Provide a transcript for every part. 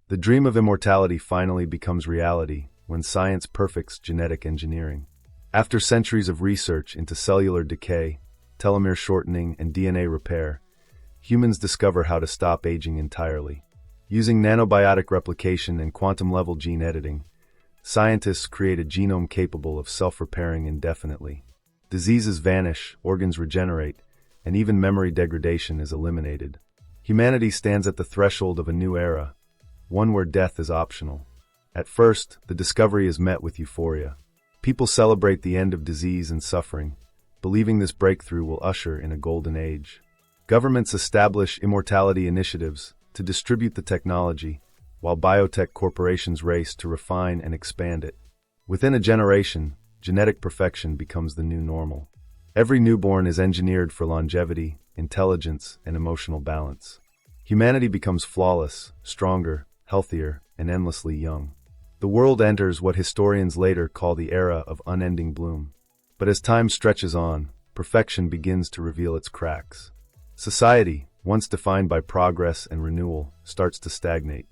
The dream of immortality finally becomes reality when science perfects genetic engineering. After centuries of research into cellular decay, telomere shortening, and DNA repair, humans discover how to stop aging entirely. Using nanobiotic replication and quantum-level gene editing, scientists create a genome capable of self-repairing indefinitely. Diseases vanish, organs regenerate, and even memory degradation is eliminated. Humanity stands at the threshold of a new era, one where death is optional. At first, the discovery is met with euphoria. People celebrate the end of disease and suffering, believing this breakthrough will usher in a golden age. Governments establish immortality initiatives to distribute the technology, while biotech corporations race to refine and expand it. Within a generation, genetic perfection becomes the new normal. Every newborn is engineered for longevity, intelligence, and emotional balance. Humanity becomes flawless, stronger, healthier, and endlessly young. The world enters what historians later call the era of unending bloom. But as time stretches on, perfection begins to reveal its cracks. Society, once defined by progress and renewal, starts to stagnate.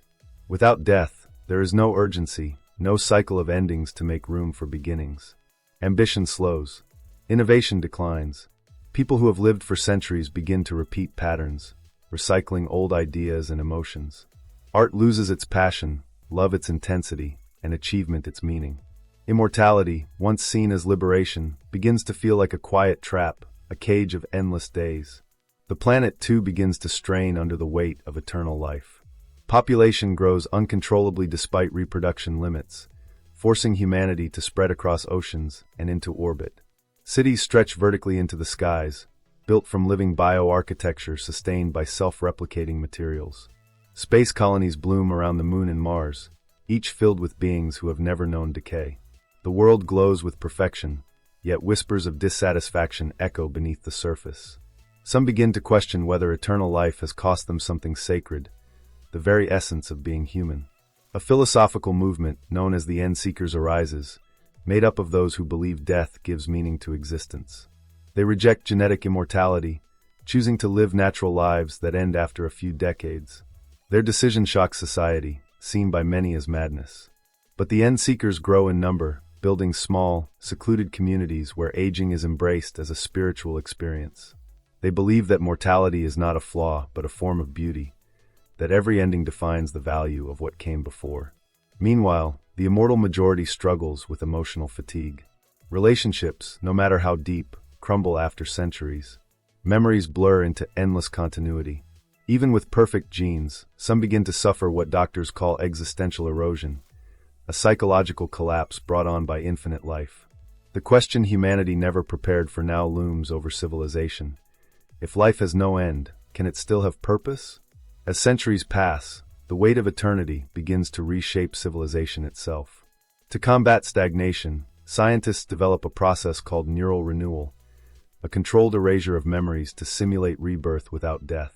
Without death, there is no urgency, no cycle of endings to make room for beginnings. Ambition slows. Innovation declines. People who have lived for centuries begin to repeat patterns, recycling old ideas and emotions. Art loses its passion, love its intensity, and achievement its meaning. Immortality, once seen as liberation, begins to feel like a quiet trap, a cage of endless days. The planet too begins to strain under the weight of eternal life. Population grows uncontrollably despite reproduction limits, forcing humanity to spread across oceans and into orbit. Cities stretch vertically into the skies, built from living bioarchitecture sustained by self-replicating materials. Space colonies bloom around the Moon and Mars, each filled with beings who have never known decay. The world glows with perfection, yet whispers of dissatisfaction echo beneath the surface. Some begin to question whether eternal life has cost them something sacred, the very essence of being human. A philosophical movement known as the End-Seekers arises, made up of those who believe death gives meaning to existence. They reject genetic immortality, choosing to live natural lives that end after a few decades. Their decision shocks society, seen by many as madness. But the End-Seekers grow in number, building small, secluded communities where aging is embraced as a spiritual experience. They believe that mortality is not a flaw, but a form of beauty, that every ending defines the value of what came before. Meanwhile, the immortal majority struggles with emotional fatigue. Relationships, no matter how deep, crumble after centuries. Memories blur into endless continuity. Even with perfect genes, some begin to suffer what doctors call existential erosion, a psychological collapse brought on by infinite life. The question humanity never prepared for now looms over civilization. If life has no end, can it still have purpose? As centuries pass, the weight of eternity begins to reshape civilization itself. To combat stagnation, scientists develop a process called neural renewal, a controlled erasure of memories to simulate rebirth without death.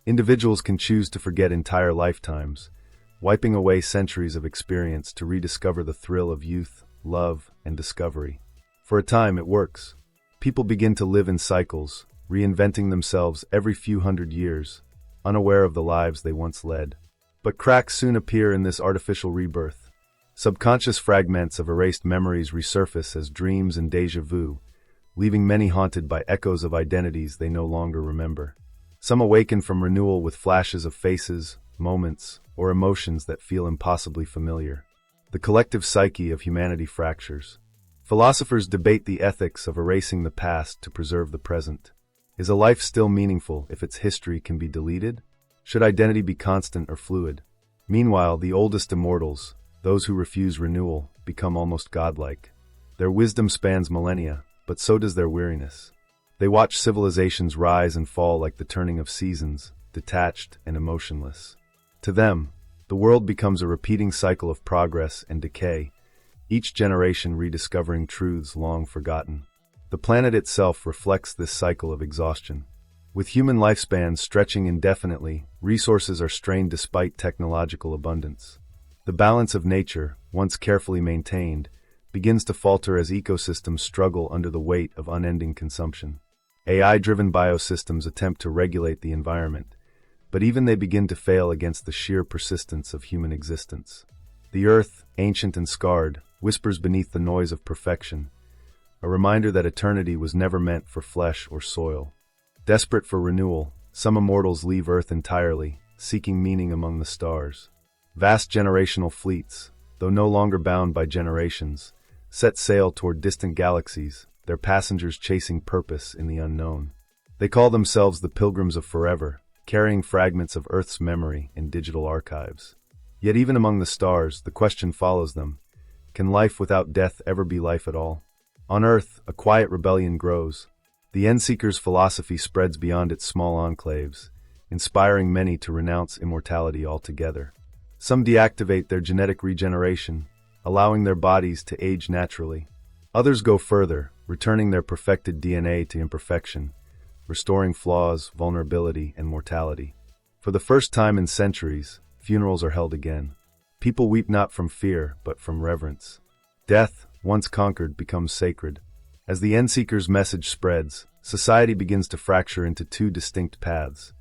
Individuals can choose to forget entire lifetimes, wiping away centuries of experience to rediscover the thrill of youth, love, and discovery. For a time, it works. People begin to live in cycles, reinventing themselves every few hundred years, unaware of the lives they once led. But cracks soon appear in this artificial rebirth. Subconscious fragments of erased memories resurface as dreams and déjà vu, leaving many haunted by echoes of identities they no longer remember. Some awaken from renewal with flashes of faces, moments, or emotions that feel impossibly familiar. The collective psyche of humanity fractures. Philosophers debate the ethics of erasing the past to preserve the present. Is a life still meaningful if its history can be deleted? Should identity be constant or fluid? Meanwhile, the oldest immortals, those who refuse renewal, become almost godlike. Their wisdom spans millennia, but so does their weariness. They watch civilizations rise and fall like the turning of seasons, detached and emotionless. To them, the world becomes a repeating cycle of progress and decay, each generation rediscovering truths long forgotten. The planet itself reflects this cycle of exhaustion. With human lifespans stretching indefinitely, resources are strained despite technological abundance. The balance of nature, once carefully maintained, begins to falter as ecosystems struggle under the weight of unending consumption. AI-driven biosystems attempt to regulate the environment, But even they begin to fail against the sheer persistence of human existence. The earth, ancient and scarred, whispers beneath the noise of perfection, a reminder that eternity was never meant for flesh or soil. Desperate for renewal, some immortals leave Earth entirely, seeking meaning among the stars. Vast generational fleets, though no longer bound by generations, set sail toward distant galaxies, their passengers chasing purpose in the unknown. They call themselves the Pilgrims of Forever, carrying fragments of Earth's memory in digital archives. Yet even among the stars, the question follows them: can life without death ever be life at all? On Earth, a quiet rebellion grows. The Endseeker's philosophy spreads beyond its small enclaves, inspiring many to renounce immortality altogether. Some deactivate their genetic regeneration, allowing their bodies to age naturally. Others go further, returning their perfected DNA to imperfection, restoring flaws, vulnerability, and mortality. For the first time in centuries, funerals are held again. People weep not from fear, but from reverence. Death, once conquered, becomes sacred. As the Endseeker's message spreads, society begins to fracture into two distinct paths: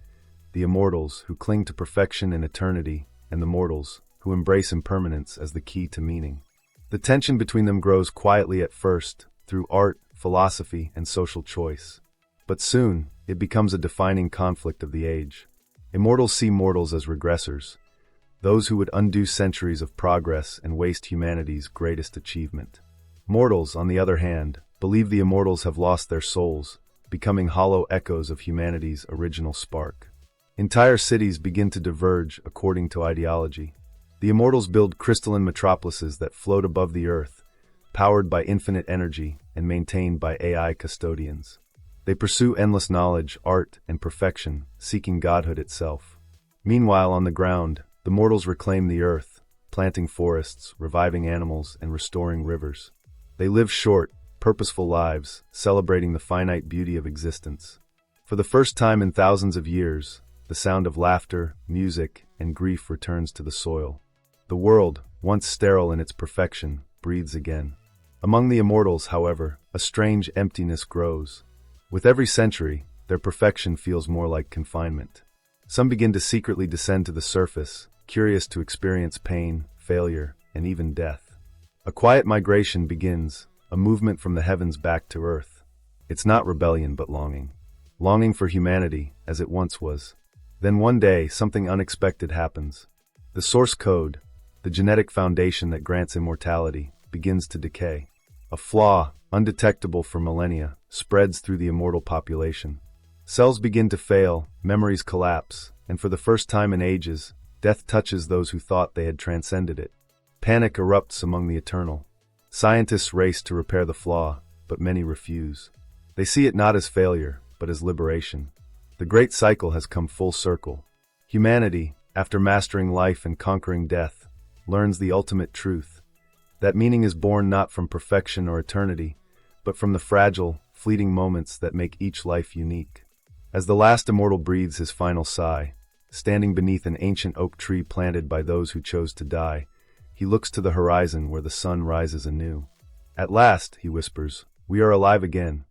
the immortals, who cling to perfection and eternity, and the mortals, who embrace impermanence as the key to meaning. The tension between them grows quietly at first, through art, philosophy, and social choice. But soon, it becomes a defining conflict of the age. Immortals see mortals as regressors, those who would undo centuries of progress and waste humanity's greatest achievement. Mortals, on the other hand, believe the immortals have lost their souls, becoming hollow echoes of humanity's original spark. Entire cities begin to diverge according to ideology. The immortals build crystalline metropolises that float above the earth, powered by infinite energy and maintained by AI custodians. They pursue endless knowledge, art, and perfection, seeking godhood itself. Meanwhile, on the ground, the mortals reclaim the earth, planting forests, reviving animals, and restoring rivers. They live short, purposeful lives, celebrating the finite beauty of existence. For the first time in thousands of years, the sound of laughter, music, and grief returns to the soil. The world, once sterile in its perfection, breathes again. Among the immortals, however, a strange emptiness grows. With every century, their perfection feels more like confinement. Some begin to secretly descend to the surface, curious to experience pain, failure, and even death. A quiet migration begins, a movement from the heavens back to earth. It's not rebellion but longing. Longing for humanity, as it once was. Then one day, something unexpected happens. The source code, the genetic foundation that grants immortality, begins to decay. A flaw, undetectable for millennia, spreads through the immortal population. Cells begin to fail, memories collapse, and for the first time in ages, death touches those who thought they had transcended it. Panic erupts among the eternal. Scientists race to repair the flaw, but many refuse. They see it not as failure, but as liberation. The great cycle has come full circle. Humanity, after mastering life and conquering death, learns the ultimate truth. That meaning is born not from perfection or eternity, but from the fragile, fleeting moments that make each life unique. As the last immortal breathes his final sigh, standing beneath an ancient oak tree planted by those who chose to die, he looks to the horizon where the sun rises anew. At last, he whispers, we are alive again,